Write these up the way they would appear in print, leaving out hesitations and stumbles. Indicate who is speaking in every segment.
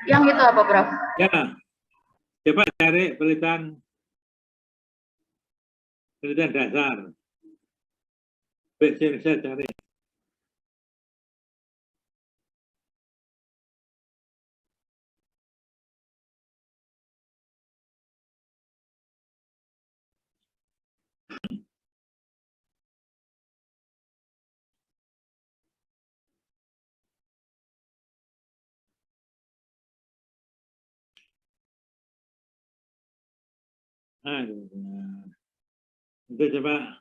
Speaker 1: Yang itu apa, Prof?
Speaker 2: Ya, coba cari penelitian dasar. Saya cari. Itu coba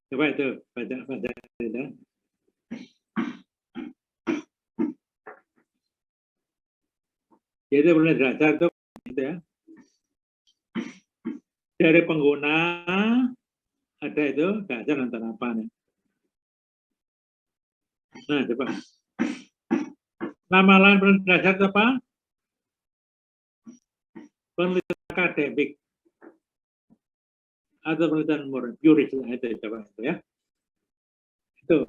Speaker 2: itu baca itu. Jadi penelitian dasar itu gitu ya. Dari pengguna ada itu dasar dan terapan. Nah, coba. Nama lain penelitian dasar itu apa? Penelitian akademik atau penelitian juris itu coba itu ya. Itu.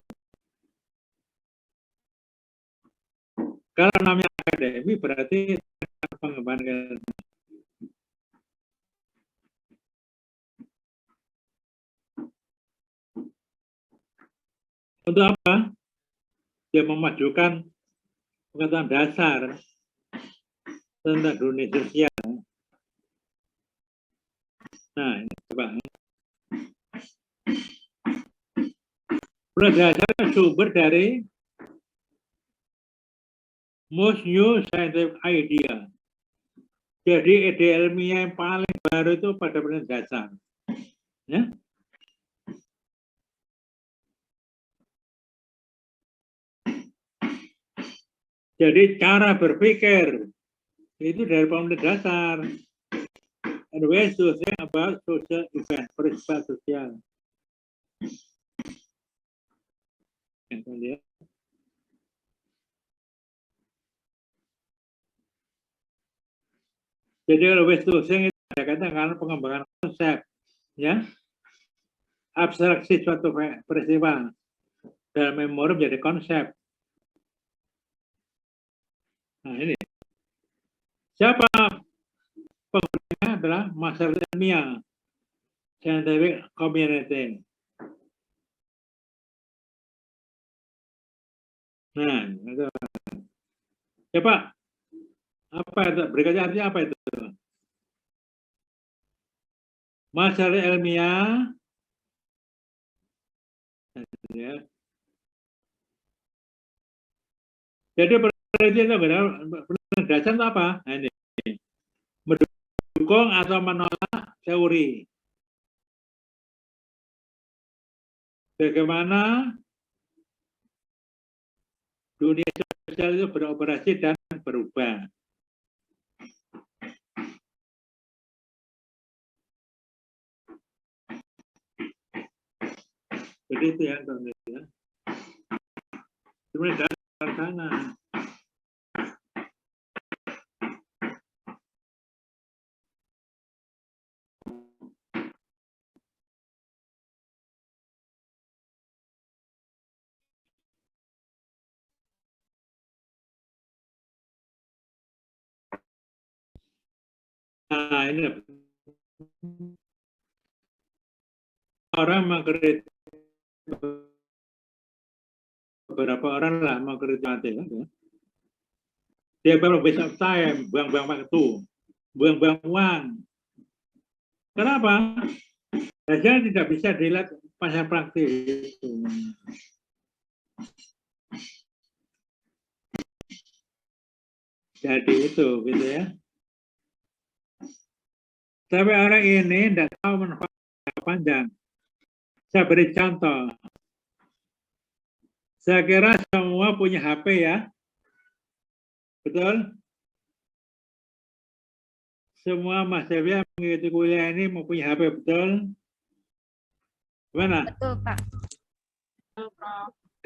Speaker 2: Kalau namanya akademik berarti pengembangan. Untuk apa? Dia memajukan pengetahuan dasar tentang dunia sosial. Nah, ini coba. Penelitian dasar sumber dari most new scientific idea. Jadi ide ilmiah yang paling baru itu pada penelitian dasar. Ya. Jadi cara berpikir itu dari penelitian dasar. And ways to think about social event, peristiwa sosial. Jadi kalau ways to think itu ada kaitan dengan pengembangan konsep, ya, abstraksi suatu peristiwa dalam memori menjadi konsep. Nah ini siapa penggunanya adalah masyarakat ilmiah, scientific community. Nah, itu. Coba apa itu? Berikutnya artinya apa itu? Masyarakat ilmiah, ya. Jadi penelitian itu benar, penelitian dasar itu apa? Nah, ini mendukung atau menolak teori. Bagaimana dunia sosial itu beroperasi dan berubah. Jadi itu ya, teman-teman. Cuma dari sana. Nah, ini orang mengkritik, beberapa orang lah mengkritik ya. Dia baru waste of time, buang-buang waktu, buang-buang uang. Kenapa? Hasilnya tidak bisa dilihat pasar praktis. Jadi itu, gitu ya. Tapi orang ini tidak tahu manfaat panjang. Saya beri contoh. Saya kira semua punya HP ya. Betul? Semua mahasiswa mengikuti kuliah ini mempunyai HP, betul? Gimana?
Speaker 1: Betul, Pak.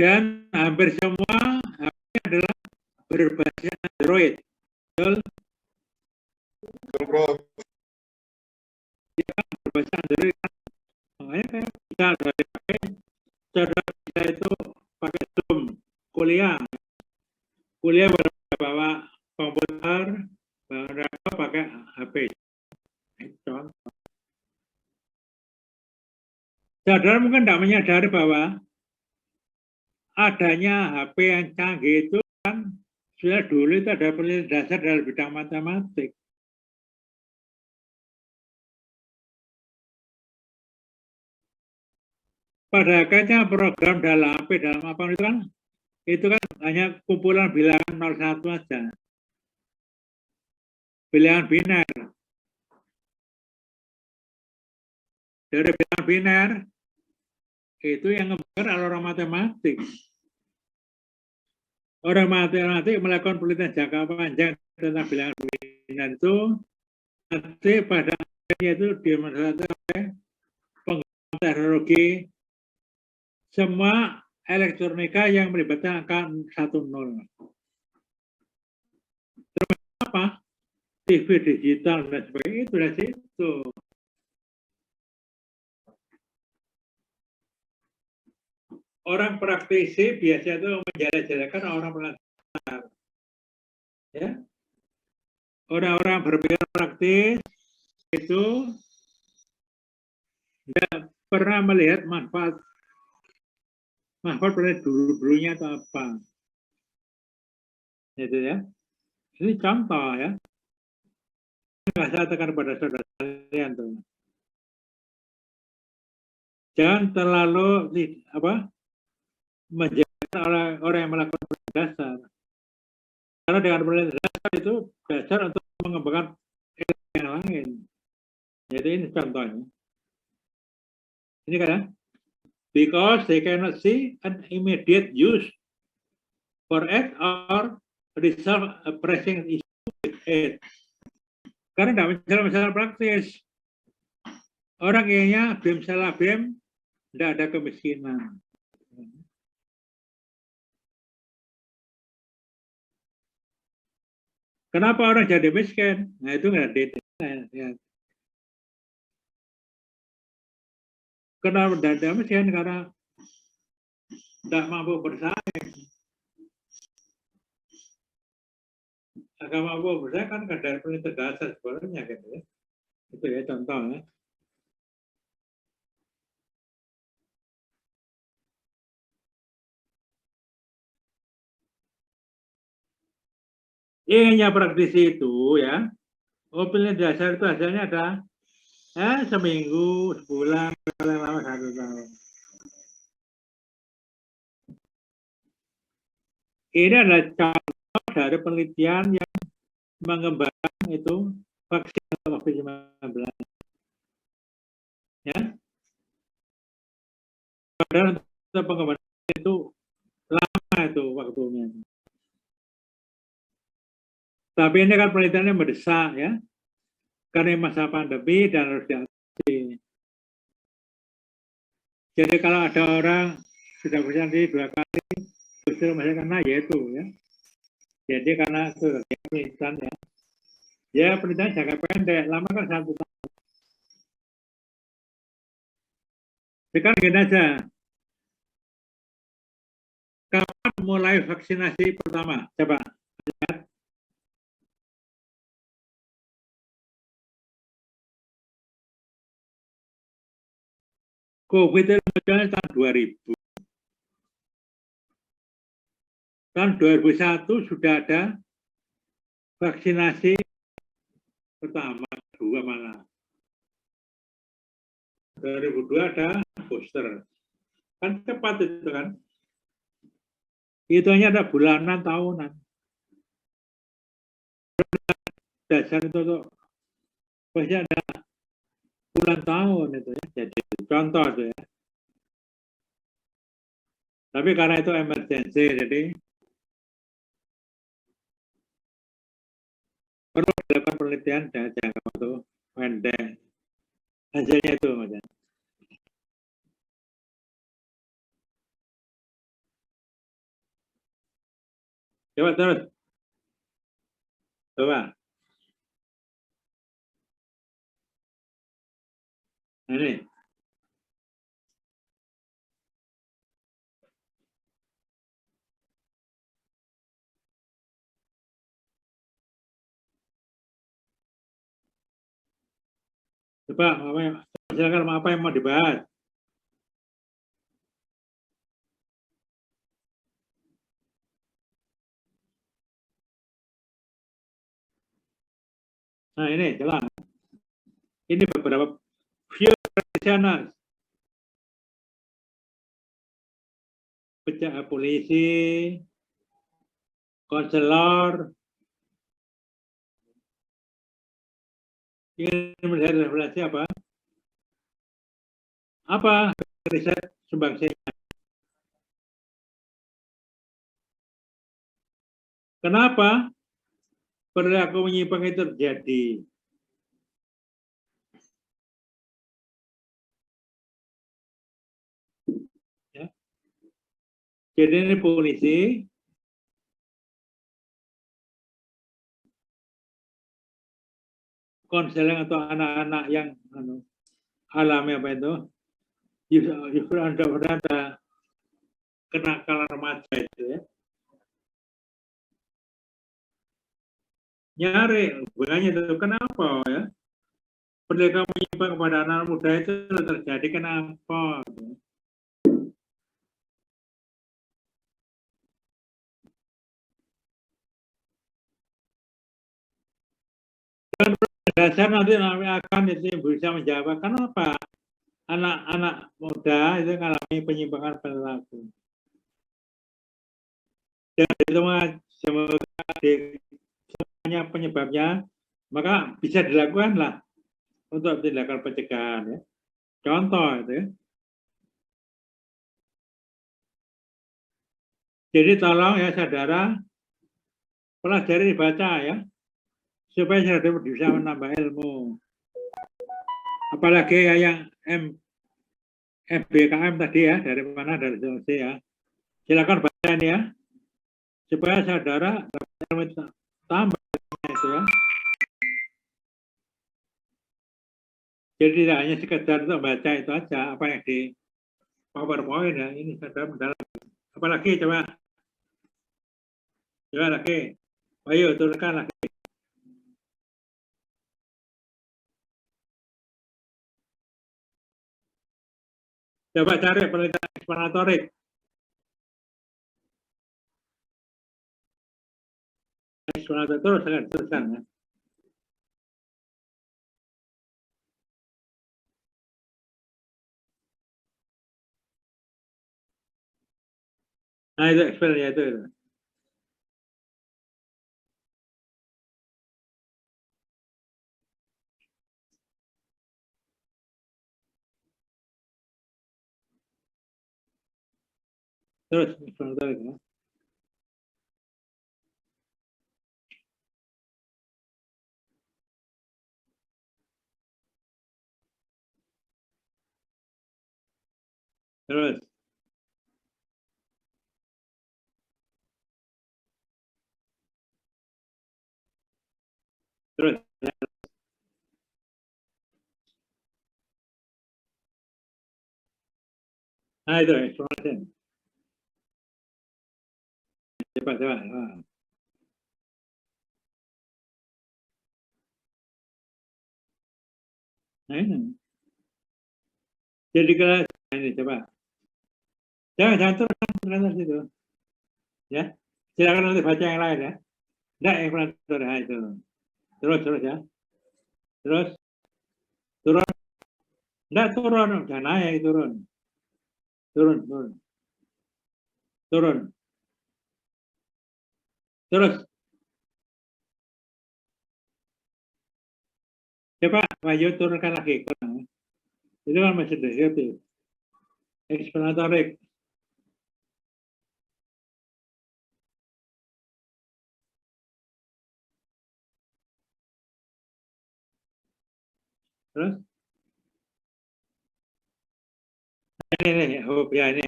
Speaker 2: Dan hampir semua HP adalah berbasis Android. Betul?
Speaker 3: Betul,
Speaker 2: Ya, berbasis Android. Makanya kan bisa dari HP, saudara bisa itu pakai Zoom kuliah. Kuliah bawa Saudara mungkin tidak menyadari bahwa adanya HP yang canggih itu kan sudah dulu itu ada penelitian dasar dalam bidang matematik. Pada akhirnya program dalam HP, dalam apa itu kan hanya kumpulan bilangan 01 saja. Bilangan biner. Dari bilangan biner, itu yang ngebuat orang matematik. Orang matematik melakukan penelitian jangka panjang tentang bilangan biner itu, nanti pada akhirnya itu dimanfaatkan oleh pengembangan teknologi semua elektronika yang melibatkan angka 10. Terus apa? TV digital dan sebagainya itu dari situ. Orang praktisi biasanya itu menjelek-jelekan orang pelajar. Ya. Orang-orang berpikir praktis itu tidak pernah melihat manfaat dulu-dulunya itu apa. Itu ya. Ini contoh ya. Nggak saya tekan pada saudara sekalian tuh. Jangan terlalu menjadi orang yang melakukan penelitian dasar. Karena dengan penelitian dasar itu dasar untuk mengembangkan ilmu yang lain. Jadi ini contohnya. Ini kan ya? Because they cannot see an immediate use for it or resolve a pressing issue with it. Karena tidak masalah praktis. Orang kayaknya BEM salah BEM, tidak ada kemiskinan. Kenapa orang jadi miskin? Nah itu nggak detail. Ya. Kenapa tidak miskin? Karena tidak mampu bersaing. Agak mampu bersaing kan kadar penelitian dasar sebenarnya gitu ya. Itu ya contohnya. Inginnya praktisi itu ya, penelitian dasar itu hasilnya ada seminggu, sebulan, paling lama 1 tahun. Ini adalah contoh dari penelitian yang mengembangkan itu vaksin COVID-19. Ya. Padahal untuk pengembangan itu lama itu waktunya. Tapi ini kan penelitiannya mendesak ya, karena masa pandemi dan harus diatasi. Jadi kalau ada orang sudah vaksinasi 2 kali, justru masih kena yaitu ya. Jadi karena itu penelitian ya. Ya penelitian jangka pendek, lama kan 1 tahun. Sekarang gini aja. Kapan mulai vaksinasi pertama? Coba lihat. COVID itu munculnya tahun 2000. Tahun 2001 sudah ada vaksinasi pertama, kedua malah. 2002 ada booster. Kan cepat itu kan. Hitungnya ada bulanan, tahunan. Dasar itu tuh pasti ada bulan tahun itu ya. Jadi contoh itu ya. Tapi karena itu emergency, jadi perlu dilakukan penelitian dan jangka waktu pendek. Hasilnya itu macam. Coba terus. Coba. Ini. Coba, silakan apa yang mau dibahas? Nah ini jelas. Ini beberapa view tradisional. Penjaga polisi, konselor, ingin melihat referensi apa? Apa riset sumbangsinya? Kenapa perilaku menyimpang itu terjadi? Ya. Jadi ini polisi, konseling atau anak-anak yang alami apa itu? Justru ada kenakalan remaja itu ya. Nyari hubungannya itu kenapa ya? Perilaku menyimpang kepada anak muda itu terjadi kenapa? Dasar nanti akan itu bisa menjawab kenapa anak-anak muda itu mengalami penyimpangan perilaku. Dan itu semuanya penyebabnya, maka bisa dilakukan lah untuk tindakan pencegahan ya. Contoh itu ya. Jadi tolong ya saudara, pelajari baca ya, supaya saudara bisa menambah ilmu. Apalagi yang MBKM tadi ya, dari mana, dari Sulawesi ya. Silakan baca ini ya, supaya saudara dapat tambah itu ya. Jadi tidak hanya sekedar untuk baca itu aja, apa yang di PowerPoint ya, ini saudara mendalam. Apalagi coba lagi, ayo turunkan lagi. Coba cari penelitian eksplanatorik. Eksplanatorik teruskan ya. Nah itu eksplannya itu. Terus eksplanatorik ya. Terus. Terus. Nah itu eksplanasi. Coba. Nah ini. Jadi kelas ini coba. Jangan terus itu. Ya. Silakan nanti baca yang lain ya. Enggak eksplanatorik nah, itu. Terus ya. Terus turun. Enggak turun, jangan naik turun. Turun. Terus. Coba maju turunkan lagi. Itu kan masih deskriptif. Eksplanatorik. Terus? Ini, ya ini.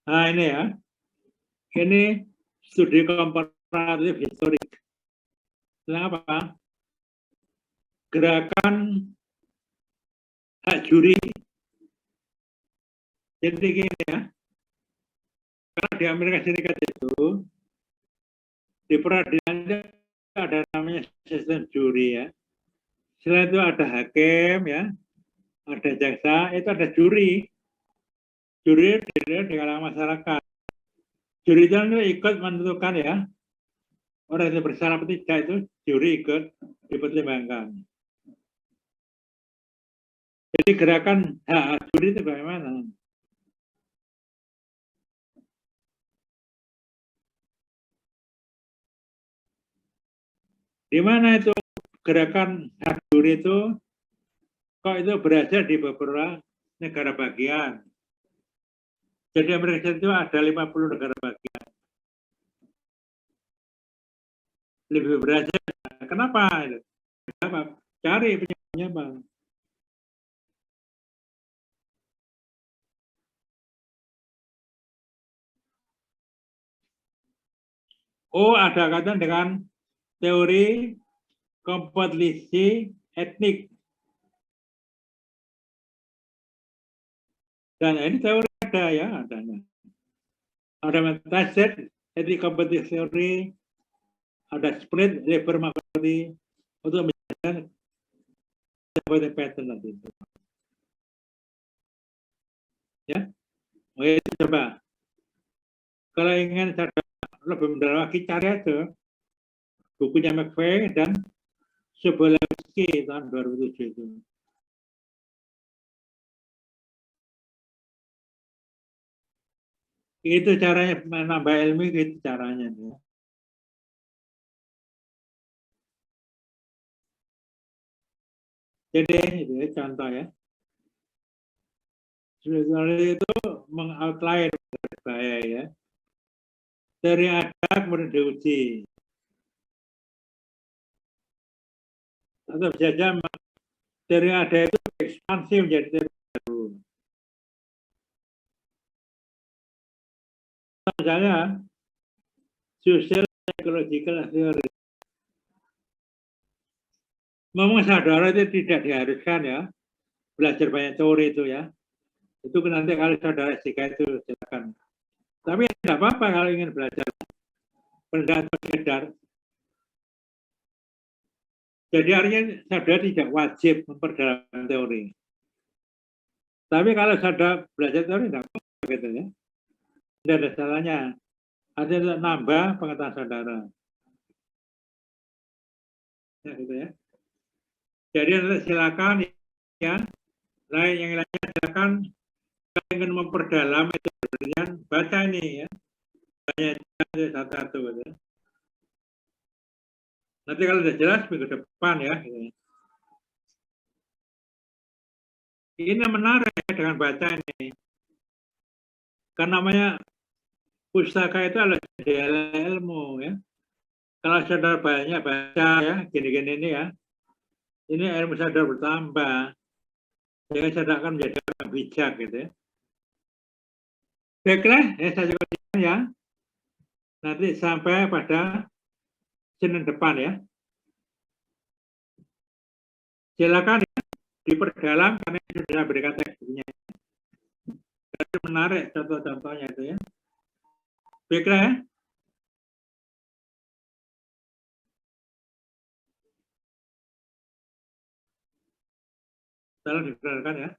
Speaker 2: Nah ini ya. Ini studi komparatif historik. Kenapa? Gerakan hak juri. Jadi gini ya. Karena di Amerika Serikat itu di peradilan ada namanya sistem juri ya. Selain itu ada hakim ya, ada jaksa, itu ada juri. Juri di kalangan masyarakat. Juri itu ikut menentukan ya, orang yang bersalah atau tidak itu juri ikut dipertimbangkan. Jadi gerakan hak juri itu bagaimana? Di mana itu gerakan hak juri itu kok itu berasal di beberapa negara bagian. Jadi Amerika Serikat itu ada 50 negara bagian. Lebih berasal. Kenapa? Kenapa? Cari penyebabnya apa? Oh, ada kaitan dengan teori kompetisi etnik. Dan ini teori ada ya, adanya. Ada metaset, etnik kompetisi teori, ada split labor market theory untuk menjelaskan sebagai pattern nanti. Ya, oke coba. Kalau ingin lebih mendalam lagi cari aja bukunya McVeigh dan Sobolewski tahun 2007 itu. Itu caranya menambah ilmu, itu caranya. Ya. Jadi itu ya, contoh ya. Sebenarnya itu mengoutline bahaya ya. Dari ada kemudian diuji. Atau bisa saja dari ada itu ekspansi menjadi teori baru. Misalnya social psychological theory. Memang saudara itu tidak diharuskan ya belajar banyak teori itu ya. Itu nanti kalau saudara jika itu silakan. Tapi tidak apa-apa kalau ingin belajar pendapat sekedar. Jadi artinya saudara tidak wajib memperdalam teori. Tapi kalau saudara belajar teori tidak apa-apa gitu ya. Tidak ada salahnya. Artinya untuk nambah pengetahuan saudara. Ya, gitu ya. Jadi silakan ya. Lain yang lainnya silakan ingin memperdalam itu dengan baca ini ya. Banyak satu-satu gitu ya. Nanti kalau sudah jelas minggu depan ya. Gitu. Ini menarik dengan baca ini. Karena namanya pustaka itu adalah ilmu ya. Kalau saudara banyak baca ya, gini-gini ini ya. Ini ilmu saudara bertambah. Sehingga saudara akan menjadi orang bijak gitu ya. Baiklah, ya saya juga ya. Nanti sampai pada Senin depan ya. Silakan ya, diperdalam karena sudah berikan teksturnya. Itu menarik contoh-contohnya itu ya. Baiklah ya. Tolong diperdengarkan ya.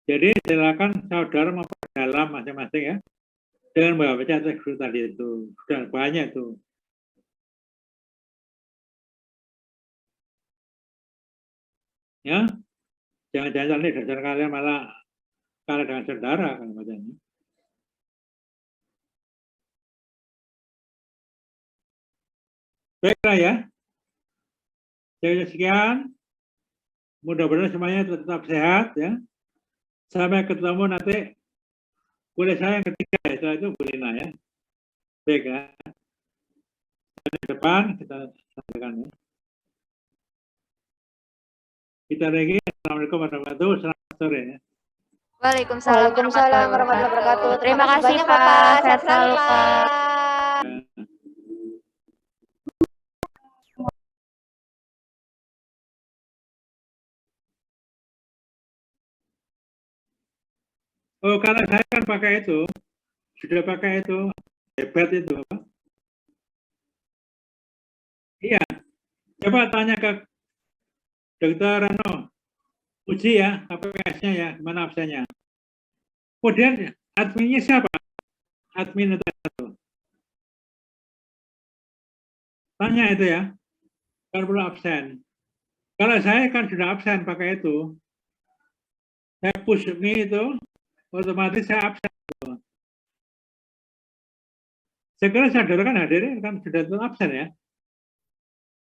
Speaker 2: Jadi silakan saudara memperdalam masing-masing ya. Dengan membaca tekstur tadi itu. Sudah banyak tuh. Ya. Jangan-jangan nih dasar kalian malah kalah dengan saudara kan bacanya. Baiklah ya. Jadi sekian. Mudah-mudahan semuanya tetap sehat ya. Sampai ketemu nanti kuliah saya yang ketiga ya. Setelah itu Bulina ya. Baik ya. Di depan kita sampaikan ya. Kita lagi. Assalamualaikum warahmatullahi wabarakatuh. Selamat sore ya.
Speaker 1: Waalaikumsalam warahmatullahi wabarakatuh. Terima kasih Pak. Sehat selalu Pak.
Speaker 2: Oh, kalau saya kan pakai itu, sudah pakai itu, hebat itu. Apa? Iya, coba tanya ke Dokter Rano, uji ya, APS-nya ya, mana absennya. Kemudian adminnya siapa? Admin itu. Tanya itu ya, kan perlu absen. Kalau saya kan sudah absen pakai itu, saya push me itu, otomatis saya absen. Segera saudara kan hadir, kan sudah itu absen ya.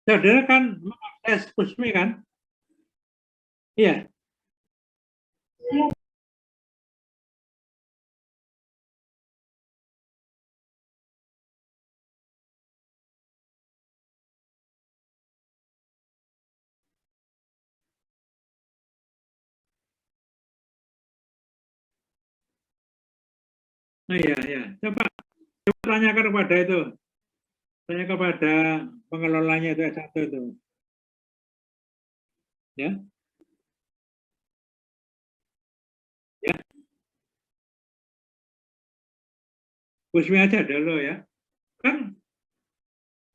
Speaker 2: Saudara kan mengakses push me kan? Iya. Oh iya, iya. Coba tanyakan kepada itu. Tanya kepada pengelolanya itu S1 itu. Ya. Ya. Push me aja dulu ya. Kan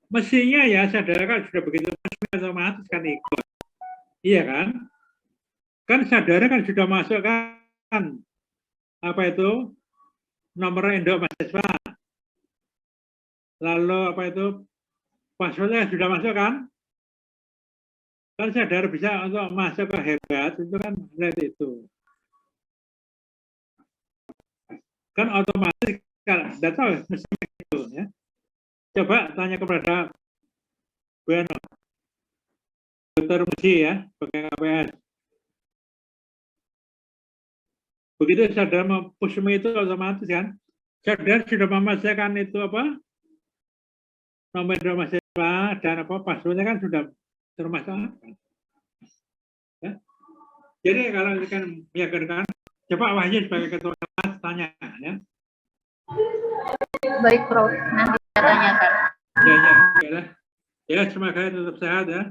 Speaker 2: mestinya ya saudara kan sudah begitu push me otomatis kan ikut. Iya kan? Kan saudara kan sudah masuk kan apa itu nomor induk mahasiswa. Lalu apa itu passwordnya sudah masuk kan? Kan saudara bisa untuk masuk ke hebat itu kan lihat itu. Kan otomatis kalau data mesti itu ya. Coba tanya kepada Bueno, Dokter Muji ya, pakai KPS. Begitu saudara push me itu otomatis kan, saudara sudah memasukkan itu apa nomor mahasiswa dan apa passwordnya kan sudah termasuk. Ya. Jadi kalau kan meyakinkan, coba Wahyu sebagai ketua kelas tanya ya.
Speaker 3: Baik, Prof. Nanti saya tanyakan.
Speaker 2: Ya. Ya, semoga tetap sehat ya.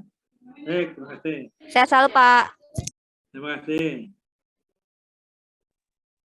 Speaker 2: Baik, terima kasih.
Speaker 1: Sehat selalu, Pak.
Speaker 2: Terima kasih.